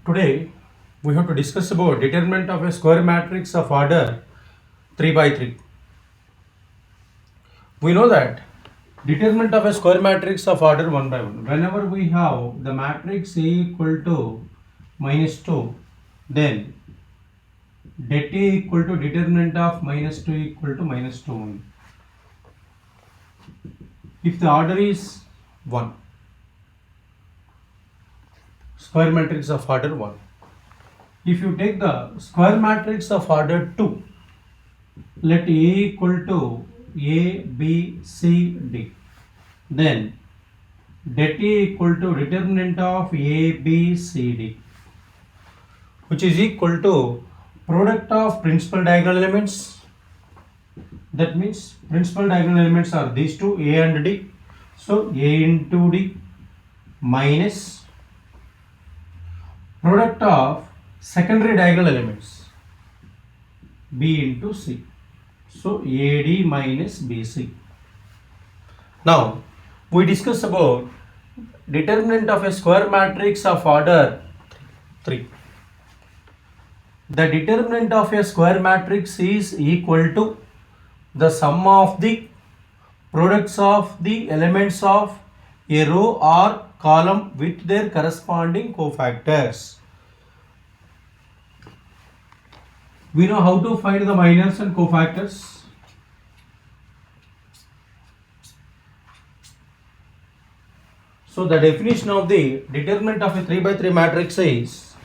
Today we have to discuss about determinant of a square matrix of order 3 by 3. We know that determinant of a square matrix of order 1 by 1. Whenever we have the matrix A equal to minus 2, then det A equal to determinant of minus 2 equal to minus 2 only. If the order is 1, square matrix of order 1. If you take the square matrix of order 2, let A equal to A, B, C, D. Then det A equal to determinant of A, B, C, D, which is equal to product of principal diagonal elements. That means principal diagonal elements are these two, A and D. So A into D minus product of secondary diagonal elements, B into C. So AD minus BC. Now we discuss about determinant of a square matrix of order 3. The determinant of a square matrix is equal to the sum of the products of the elements of a row or column with their corresponding cofactors. We know how to find the minors and cofactors. So the definition of the determinant of a 3 by 3 matrix is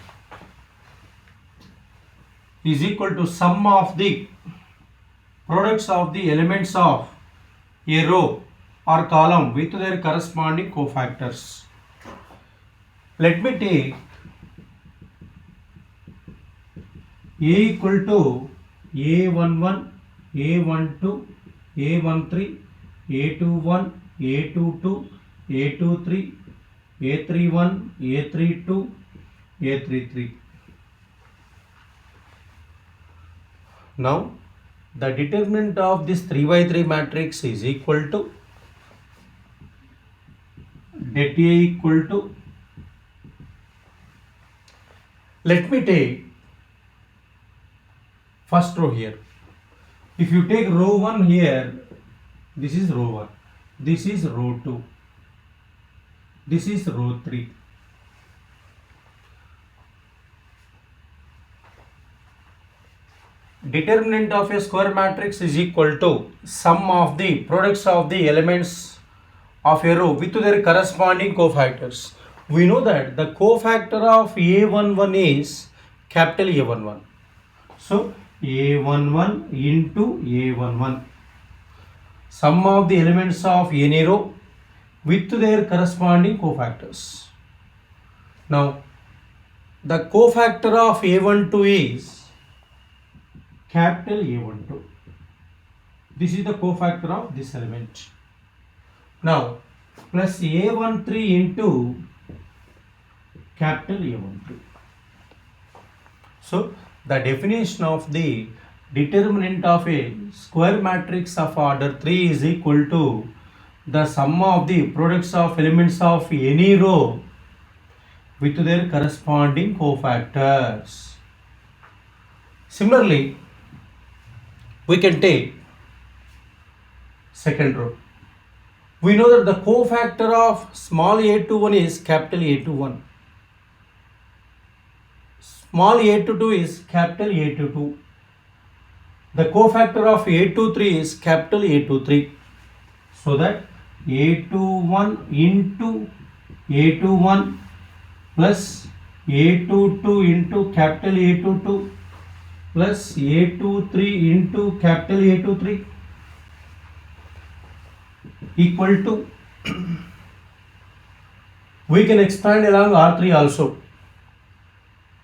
equal to sum of the products of the elements of a row or column with their corresponding cofactors. Let me take A equal to A11, A12, A13, A21, A22, A23, A31, A32, A33. Now the determinant of this 3 by 3 matrix is equal to det A equal to, let me take first row here. If you take row 1 here, this is row 1, this is row 2, this is row 3. Determinant of a square matrix is equal to sum of the products of the elements of a row with their corresponding cofactors. We know that the cofactor of A11 is capital A11. So A11 into A11. Sum of the elements of any row with their corresponding cofactors. Now the cofactor of A12 is capital A12. This is the cofactor of this element. Now plus A13 into capital A12. So the definition of the determinant of a square matrix of order 3 is equal to the sum of the products of elements of any row with their corresponding cofactors. Similarly, we can take second row. We know that the cofactor of small a21 is capital A21. Small a22 is capital A22. The cofactor of A23 is capital A23. So that A21 into A21 plus A22 into capital A22 plus A23 into capital A23 equal to, we can expand along R3 also.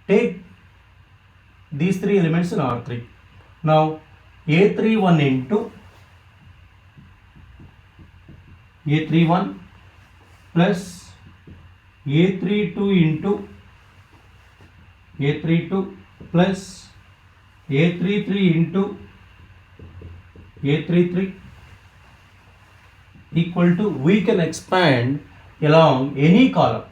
Take these three elements in R3. Now A31 into A31 plus A32 into A32 plus A33 into A33 equal to, we can expand along any column.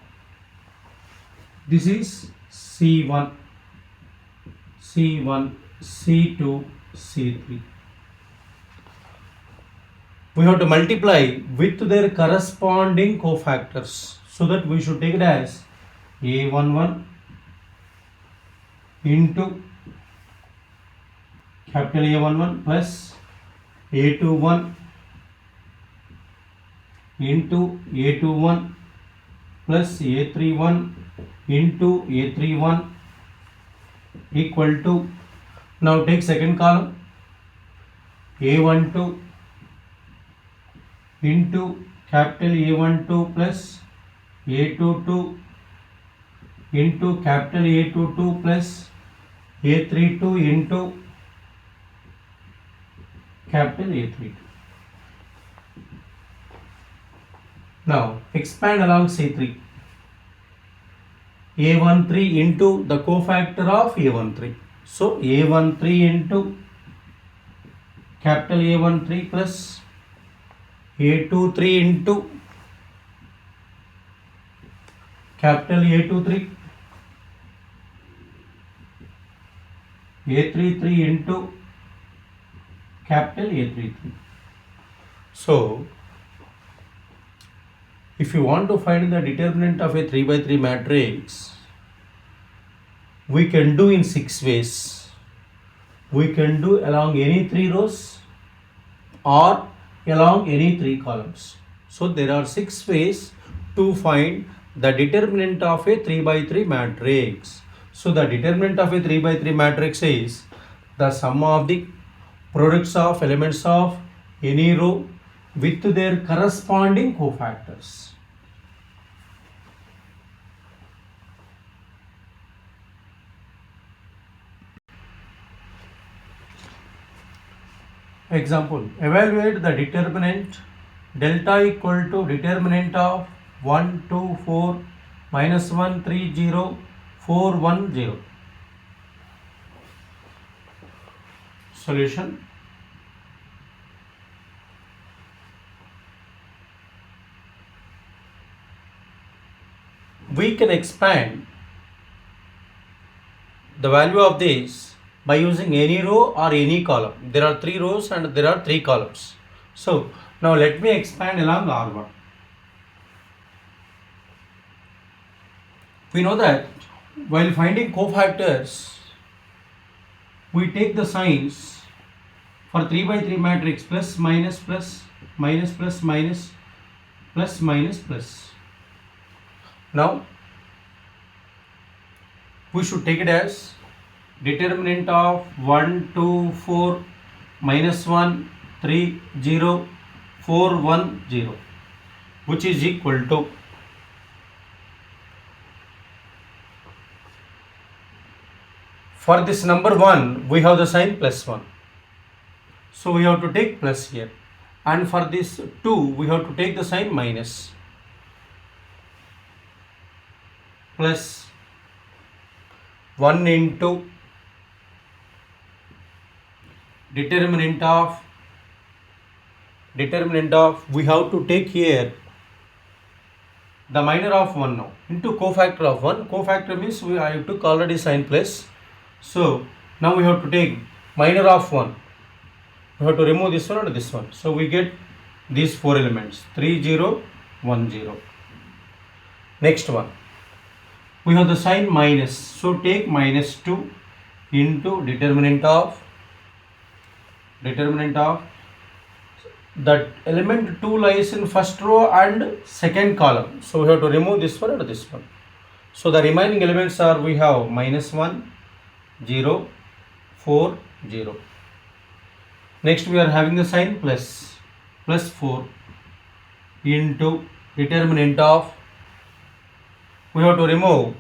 This is C1, C1, C2, C3. We have to multiply with their corresponding cofactors. So that we should take it as A11 into capital A11 plus A21 into A21 plus A31 into A31 equal to, now take second column, A12 into capital A12 plus A22 into capital A22 plus A32 into capital A32. Now expand along C3. A13 into the cofactor of A13. So A13 into capital A13 plus A23 into capital A23, A33 into capital A33. So if you want to find the determinant of a 3 by 3 matrix, we can do in 6 ways. We can do along any 3 rows or along any 3 columns. So there are 6 ways to find the determinant of a 3 by 3 matrix. So the determinant of a 3 by 3 matrix is the sum of the products of elements of any row with their corresponding cofactors. Example, evaluate the determinant delta equal to determinant of 1, 2, 4, minus 1, 3, 0, 4, 1, 0. Solution. We can expand the value of this by using any row or any column. There are 3 rows and there are 3 columns. So now let me expand along R1. We know that while finding cofactors, we take the signs for 3 by 3 matrix plus minus plus minus plus minus plus minus plus. Now we should take it as determinant of 1, 2, 4, minus 1, 3, 0, 4, 1, 0, which is equal to for this number 1 we have the sign plus 1, so we have to take plus here, and for this 2 we have to take the sign minus, plus 1 into determinant of we have to take here the minor of 1 now into cofactor of 1. Cofactor means I took already sign plus, so now we have to take minor of 1. We have to remove this one and this one, so we get these 4 elements 3, 0, 1, 0. Next one, we have the sign minus, so take minus 2 into determinant of that element 2 lies in first row and second column, so we have to remove this one and this one. So the remaining elements are, we have minus 1, 0, 4, 0. Next we are having the sign plus 4 into determinant of, we have to remove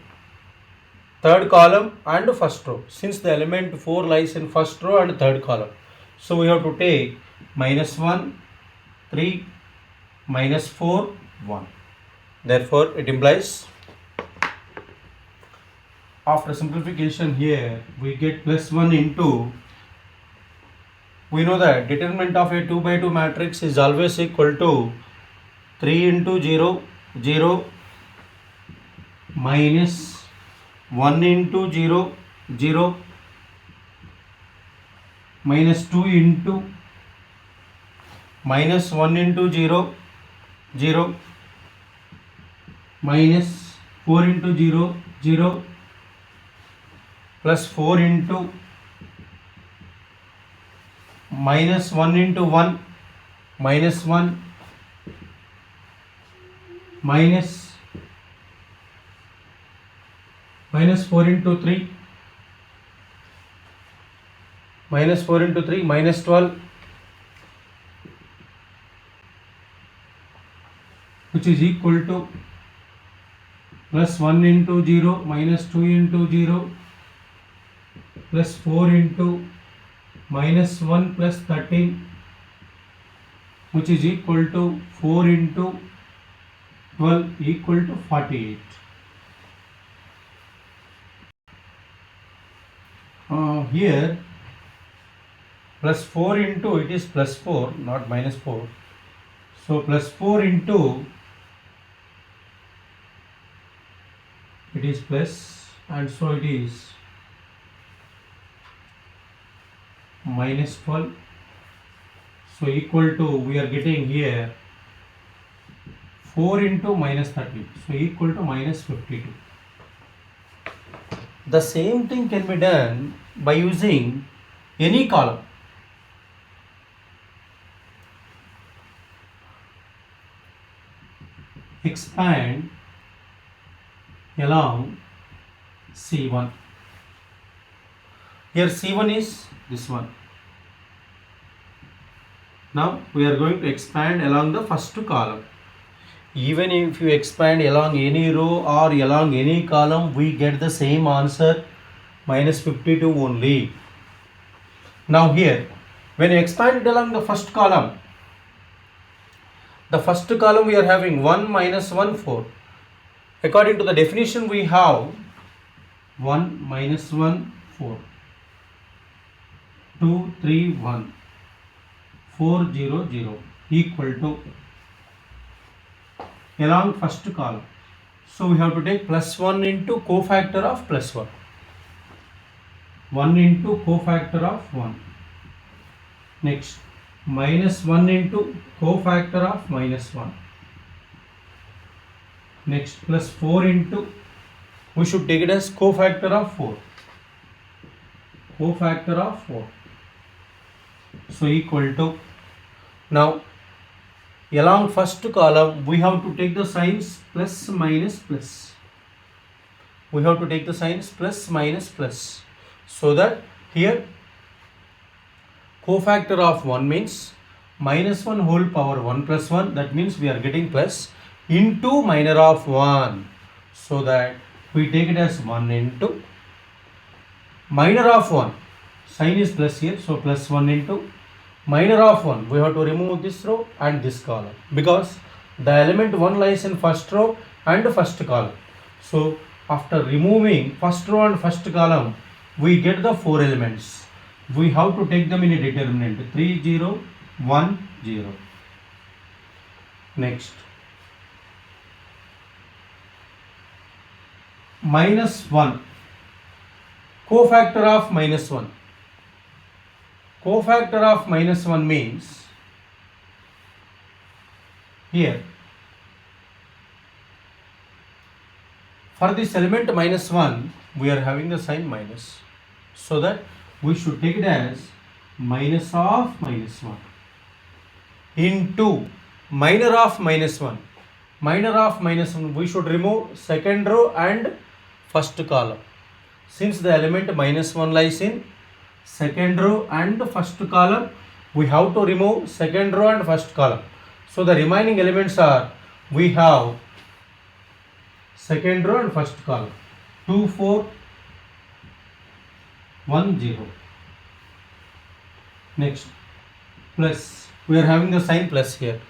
third column and first row, since the element 4 lies in first row and third column, so we have to take minus 1, 3, minus 4, 1. Therefore it implies, after simplification here, we get plus 1 into, we know that determinant of a 2 by 2 matrix is always equal to 3 into 0, 0, minus 1 into 0 0 minus 2 into minus 1 into 0 0 minus 4 into 0 0 plus 4 into minus 1 into 1 minus 1 minus minus 4 into 3 minus 4 into 3 minus 12, which is equal to plus 1 into 0 minus 2 into 0 plus 4 into minus 1 plus 13, which is equal to 4 into 12 equal to 48. Here plus 4 into, it is plus 4 not minus 4, so plus 4 into, it is plus, and so it is minus 12, so equal to, we are getting here 4 into minus 30, so equal to minus 52. The same thing can be done by using any column. Expand along C1. Here C1 is this one. Now we are going to expand along the first column. Even if you expand along any row or along any column, we get the same answer, minus 52 only. Now here, when you expand it along the first column we are having 1 minus 1 4. According to the definition we have 1 minus 1 4, 2 3 1, 4 0 0 equal to along first column. So we have to take plus 1 into cofactor of plus 1. 1 into cofactor of 1. Next, minus 1 into cofactor of minus 1. Next, plus 4 into, we should take it as cofactor of 4. Cofactor of 4. So equal to, now along first column we have to take the signs plus minus plus. We have to take the signs plus minus plus, so that here cofactor of 1 means minus 1 whole power 1 plus 1, that means we are getting plus into minor of 1, so that we take it as 1 into minor of 1, sign is plus here, so plus 1 into minor of 1. We have to remove this row and this column, because the element 1 lies in first row and first column. So after removing first row and first column, we get the 4 elements. We have to take them in a determinant 3 0 1 0. Next, minus 1, cofactor of minus 1. Cofactor of minus 1 means, here for this element minus 1 we are having the sign minus, so that we should take it as minus of minus 1 into minor of minus 1. Minor of minus 1, we should remove second row and first column. Since the element minus 1 lies in second row and first column, we have to remove second row and first column. So the remaining elements are, we have second row and first column 2 4 1 0. Next, plus, we are having the sign plus here,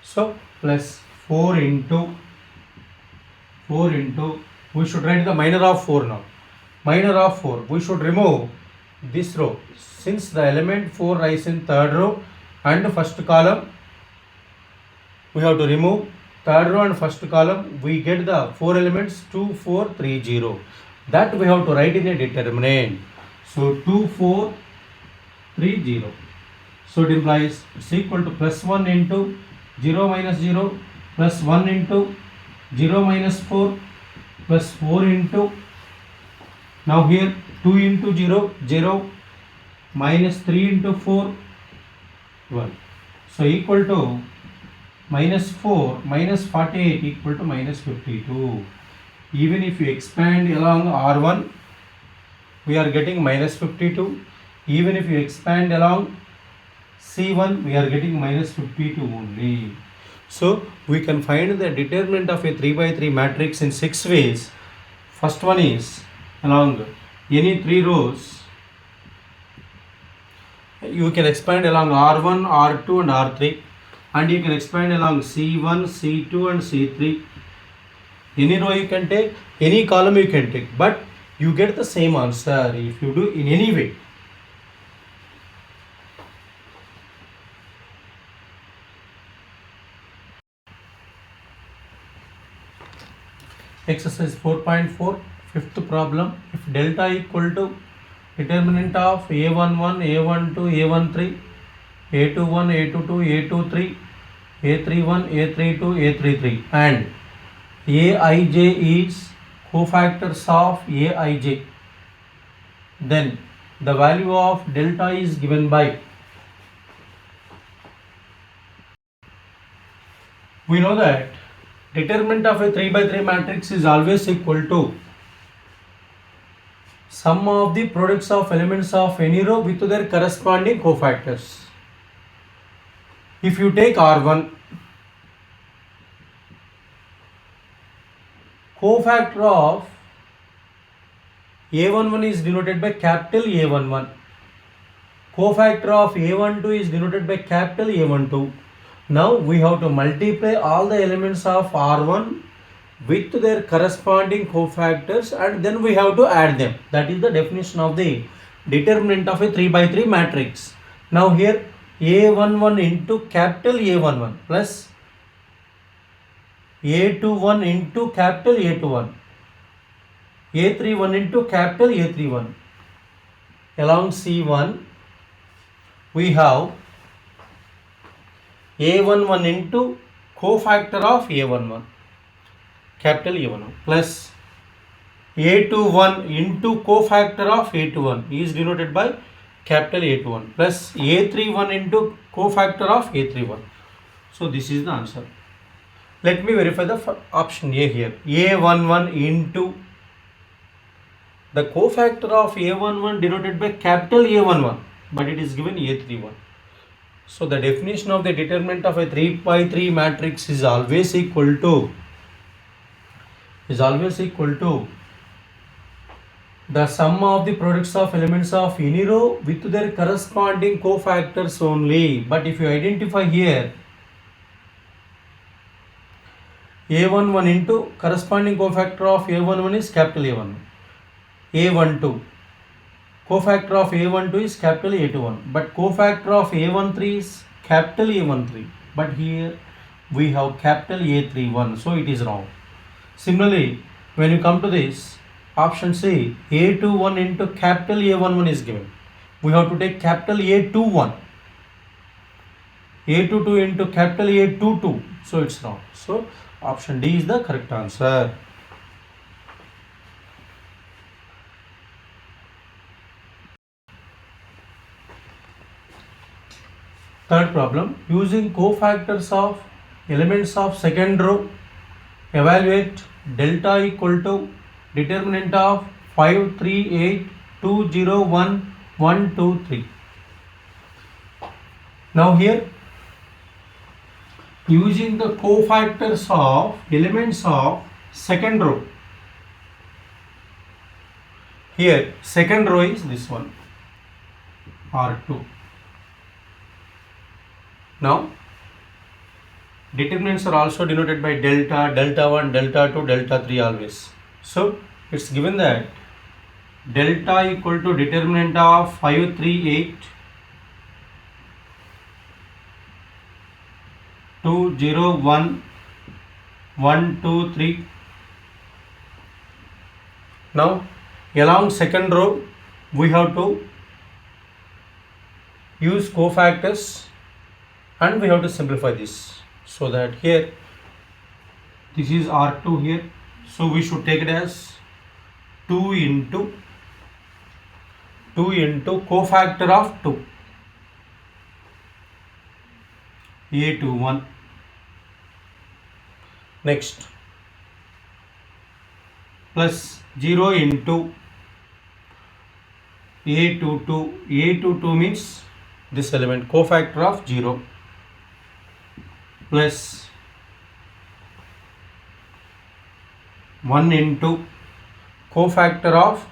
so plus 4 into, we should write the minor of 4 now. Minor of 4, we should remove this row. Since the element 4 lies in third row and first column, we have to remove third row and first column. We get the 4 elements 2 4 3 0. That we have to write in a determinant. So 2, 4, 3, 0. So it implies it's equal to plus 1 into 0 minus 0 plus 1 into 0 minus 4 plus 4 into, now here 2 into 0, 0 minus 3 into 4, 1. So equal to minus 4 minus 48 equal to minus 52. Even if you expand along R1, we are getting minus 52. Even if you expand along C1, we are getting minus 52 only. So we can find the determinant of a 3 by 3 matrix in 6 ways. First one is along any 3 rows, you can expand along R1, R2 and R3, and you can expand along C1, C2 and C3. Any row you can take, any column you can take, but you get the same answer if you do in any way. Exercise 4.4, fifth problem. If delta equal to determinant of A11, A12, A13, A21, A22, A23, A31, A32, A33 and Aij is cofactors of Aij, then the value of delta is given by, we know that determinant of a 3 by 3 matrix is always equal to sum of the products of elements of any row with their corresponding cofactors. If you take R1, cofactor of A11 is denoted by capital A11. Cofactor of A12 is denoted by capital A12. Now we have to multiply all the elements of R1 with their corresponding cofactors and then we have to add them. That is the definition of the determinant of a 3 by 3 matrix. Now here A11 into capital A11 plus A21 into capital A21, A31 into capital A31. Along C1 we have A11 into cofactor of A11, capital A11 plus A21 into cofactor of A21 is denoted by capital A21 plus A31 into cofactor of A31. So this is the answer. Let me verify the option A here. A11 into the cofactor of A11 denoted by capital A11, but it is given A31. So the definition of the determinant of a 3 by 3 matrix is always equal to the sum of the products of elements of any row with their corresponding cofactors only. But if you identify here A11 into corresponding cofactor of A11 is capital A11, A12 cofactor of A12 is capital A21, but cofactor of A13 is capital A13, but here we have capital A31, so it is wrong. Similarly, when you come to this option C, A21 into capital A11 is given. We have to take capital A21, A22 into capital A22, so it's wrong. So option D is the correct answer. Third problem, using cofactors of elements of second row, evaluate delta equal to determinant of 5, 3, 8, 2, 0, 1, 1, 2, 3. Now here, using the cofactors of elements of second row, here second row is this one, R2. Now determinants are also denoted by delta, delta 1, delta 2, delta 3 always. So it's given that delta equal to determinant of 5, 3, 8, 2, 0, 1, 1, 2, 3. Now Along second row, we have to use cofactors and we have to simplify this. So that here, this is R2 here. So we should take it as 2 into cofactor of 2. A21. Next, plus 0 into A22. A22 means this element, cofactor of 0, plus 1 into cofactor of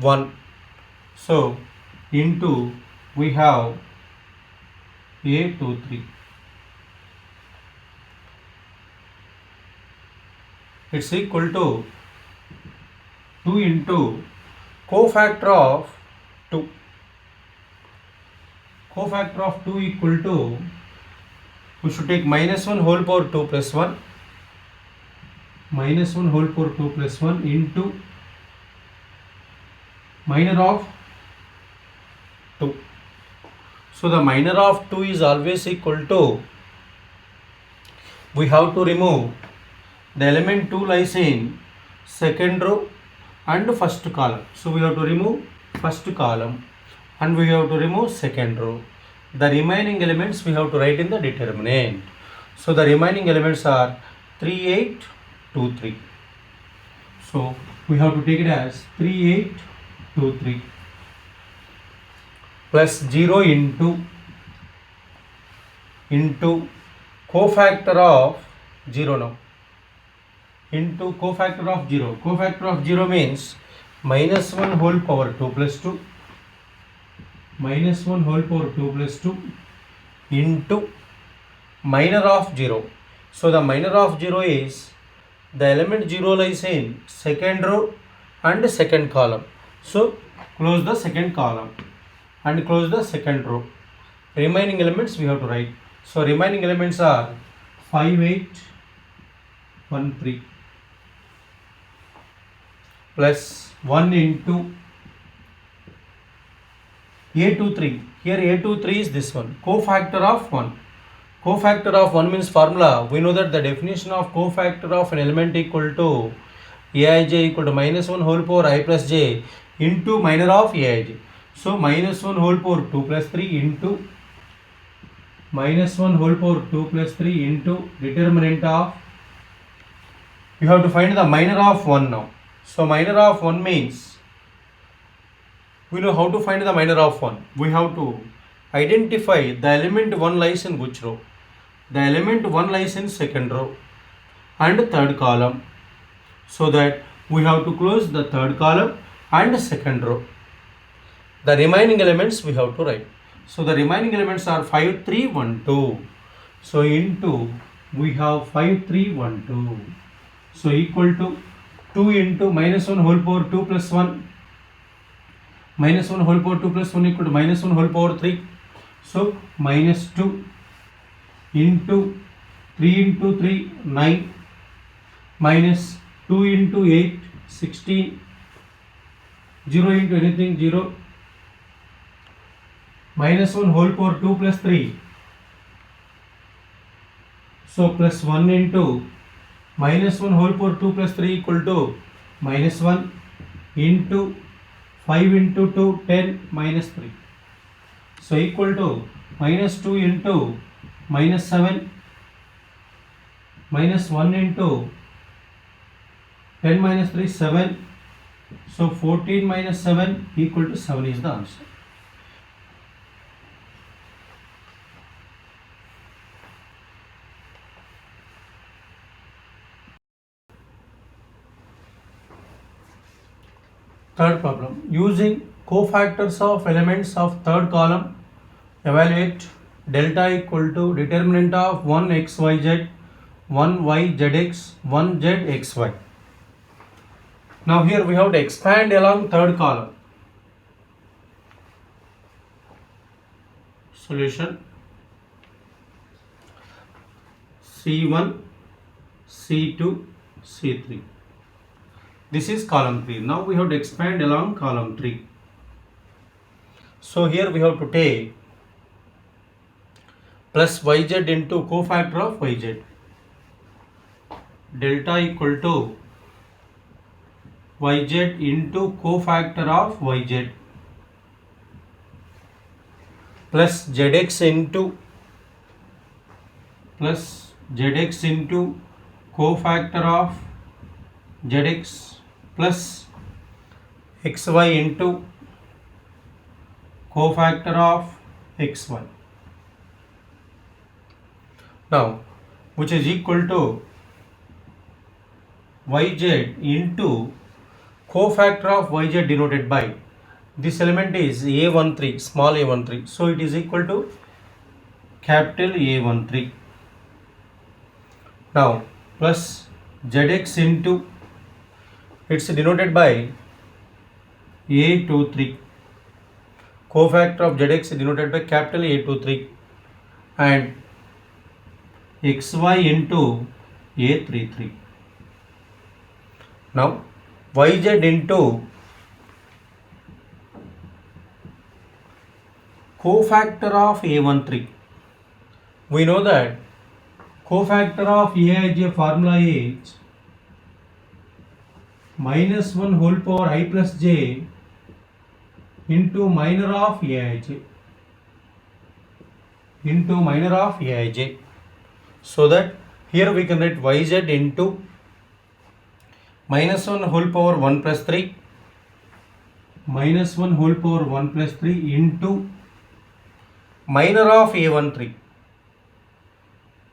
1. So into we have A23. It's equal to 2 into cofactor of 2. Cofactor of 2 equal to, we should take minus 1 whole power 2 plus 1. Minus 1 whole power 2 plus 1 into minor of 2. So the minor of 2 is always equal to, we have to remove the element 2 lies in second row and first column. So we have to remove first column and we have to remove second row. The remaining elements we have to write in the determinant. So the remaining elements are 3, 8, 2, 3. So we have to take it as 3, 8, 2, 3 plus 0 into cofactor of 0 now. Into cofactor of 0. Cofactor of 0 means minus 1 whole power 2 plus 2. Minus 1 whole power 2 plus 2 into minor of 0. So the minor of 0 is the element 0 lies in second row and second column. So close the second column and close the second row. Remaining elements we have to write. So remaining elements are 5, 8, 1, 3 plus 1 into A23. Here A23 is this one, cofactor of 1. Cofactor of 1 means formula. We know that the definition of cofactor of an element equal to Aij equal to minus 1 whole power I plus j into minor of Aij. So minus 1 whole power 2 plus 3 into minus 1 whole power 2 plus 3 into determinant of, you have to find the minor of 1 now. So minor of 1 means, we know how to find the minor of 1. We have to identify the element 1 lies in which row. The element 1 lies in second row and third column. So that we have to close the third column and second row. The remaining elements we have to write. So the remaining elements are 5, 3, 1, 2. So into, we have 5, 3, 1, 2. So equal to 2 into minus 1 whole power 2 plus 1. Minus 1 whole power 2 plus 1 equal to minus 1 whole power 3. So minus 2 into 3 into 3, 9, minus 2 into 8, 16, 0 into anything, 0, minus 1 whole power 2 plus 3. So plus 1 into minus 1 whole power 2 plus 3 equal to minus 1 into 5 into 2, 10, minus 3. So equal to minus 2 into minus 7, minus 1 into 10 minus 3, 7. So 14 minus 7 equal to 7 is the answer. Third problem, using cofactors of elements of third column, evaluate delta equal to determinant of 1 xyz, 1 yzx, 1 zxy. Now here we have to expand along third column. Solution, C1, C2, C3. This is column 3. Now we have to expand along column 3. So here we have to take plus yz into cofactor of yz. Delta equal to yz into cofactor of yz plus zx into cofactor of zx plus xy into cofactor of xy. Now, which is equal to yz into cofactor of yz denoted by this element is a13, small a13. So it is equal to capital A13. Now plus zx into, it's denoted by A23. Cofactor of zx is denoted by capital A23 and xy into A33. Now yz into cofactor of A13. We know that cofactor of Aij formula is minus 1 whole power I plus j into minor of Aij So that here we can write yz into minus 1 whole power 1 plus 3 into minor of A13.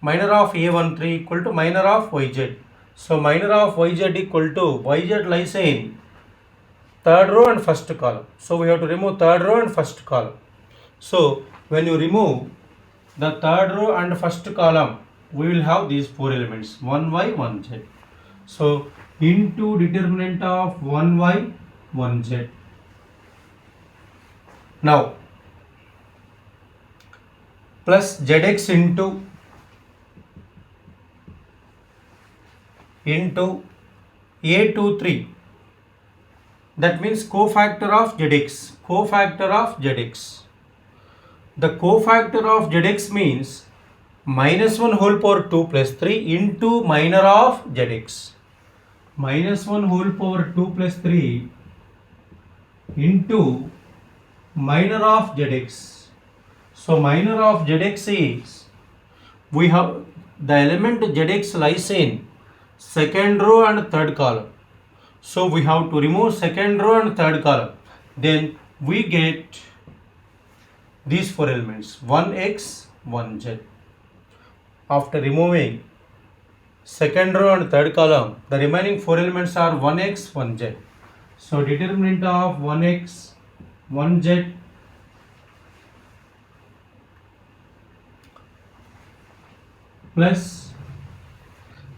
Minor of A13 equal to minor of yz. So minor of yz equal to yz lies in third row and first column. So we have to remove third row and first column. So when you remove the third row and first column, we will have these four elements 1y, 1z. So into determinant of 1y, 1z. Now plus zx into A23. That means cofactor of zx. The cofactor of zx means minus 1 whole power 2 plus 3 into minor of zx. Minus 1 whole power 2 plus 3 into minor of zx. So minor of zx is, we have the element zx lies in second row and third column. So we have to remove second row and third column. Then we get these four elements 1x, 1z. After removing second row and third column, the remaining four elements are 1x, 1z. So determinant of 1x, 1z plus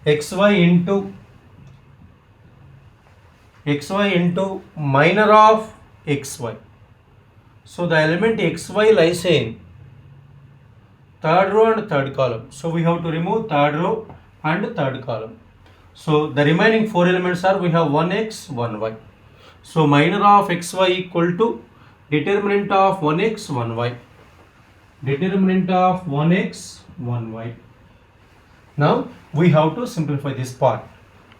xy into minor of xy. So the element xy lies in third row and third column. So we have to remove third row and third column. So the remaining four elements are, we have 1x, 1y. So minor of xy equal to determinant of 1x, 1y. Determinant of 1x, 1y. Now we have to simplify this part.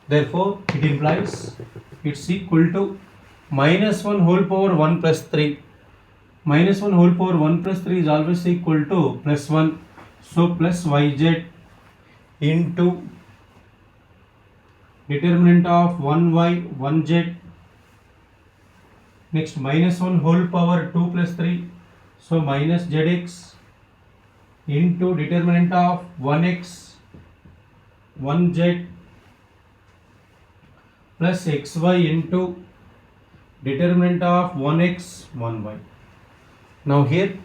Therefore it implies it's equal to minus 1 whole power 1 plus 3. Minus 1 whole power 1 plus 3 is always equal to plus 1. So plus yz into determinant of 1y, 1z. Next minus 1 whole power 2 plus 3. So minus zx into determinant of 1x, 1z plus xy into determinant of 1x, 1y. Now here,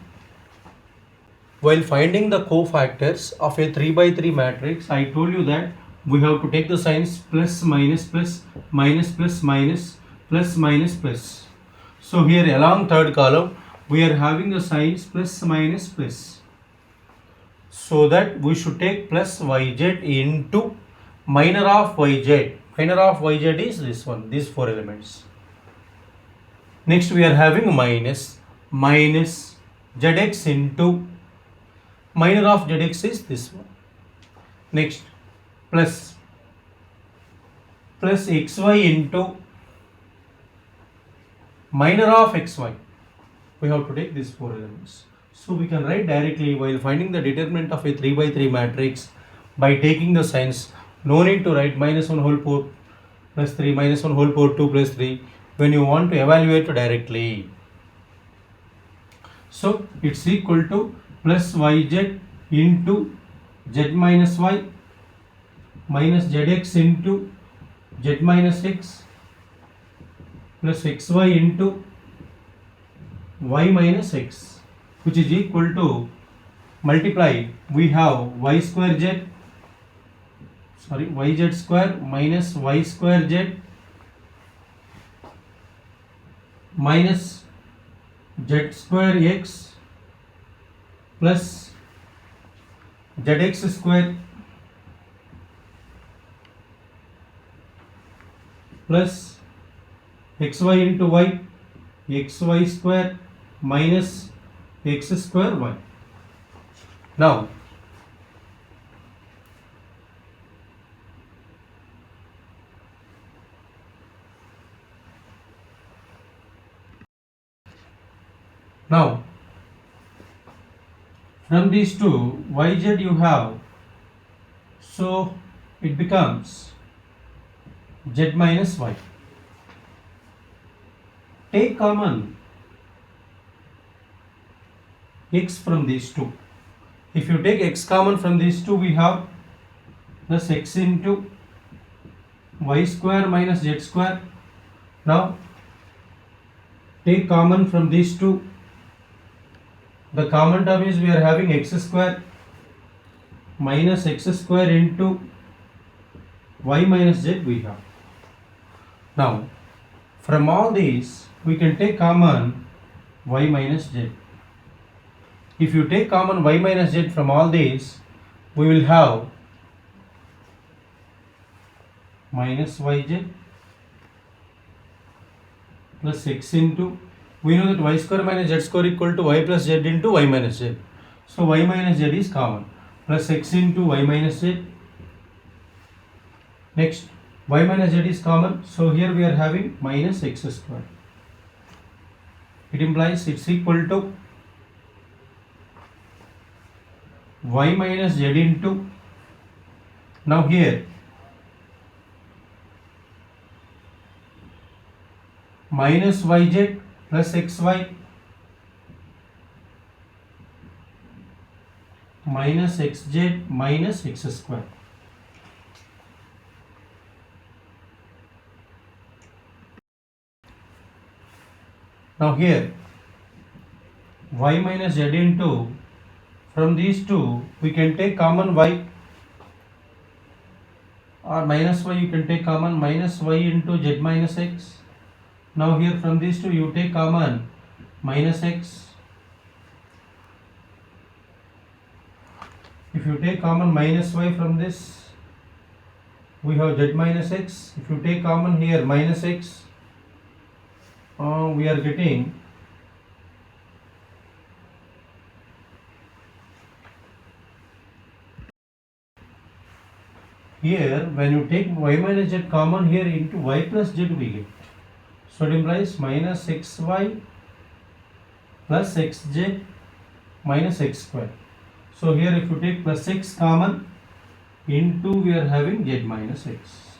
while finding the cofactors of a 3 by 3 matrix, I told you that we have to take the signs plus, minus, plus, minus, plus, minus, plus, minus, plus. So here along third column, we are having the signs plus, minus, plus. So that we should take plus yz into minor of yz. Minor of yz is this one, these four elements. Next we are having minus zx into minor of zx is this one. Next plus xy into minor of xy. We have to take these four elements. So we can write directly while finding the determinant of a 3 by 3 matrix by taking the signs. No need to write minus 1 whole power plus 3 minus 1 whole power 2 plus 3 when you want to evaluate directly. So it's equal to plus yz into z minus y minus zx into z minus x plus xy into y minus x, which is equal to multiply, we have yz square minus y square z minus z square x plus zx square plus xy into y xy square minus x square y. Now from these two yz you have, so it becomes z minus y. Take common x from these two. If you take x common from these two, we have plus x into y square minus z square. Now take common from these two. The common term is we are having x square minus x square into y minus z we have. Now from all these we can take common y minus z. If you take common y minus z from all these, we will have minus yz plus x into, we know that y square minus z square equal to y plus z into y minus z. So y minus z is common, plus x into y minus z. Next y minus z is common, so here we are having minus x square. It implies it's equal to y minus z into, now here minus yz plus xy minus xz minus x square. Now here y minus z into, from these two we can take common y, or minus y you can take common minus y into z minus x. Now here from these two you take common minus x. If you take common minus y from this, we have z minus x. If you take common here minus x, we are getting here, when you take y minus z common here into y plus z we get. So it implies minus xy plus xz minus x square. So here if you take plus x common into, we are having z minus x.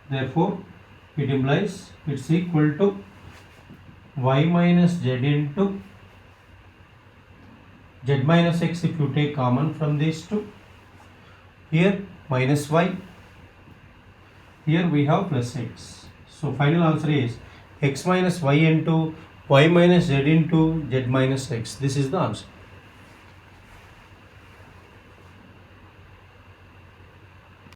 Therefore it implies it's equal to y minus z into z minus x if you take common from these two. Here minus y, here we have plus x. So final answer is x minus y into y minus z into z minus x. This is the answer.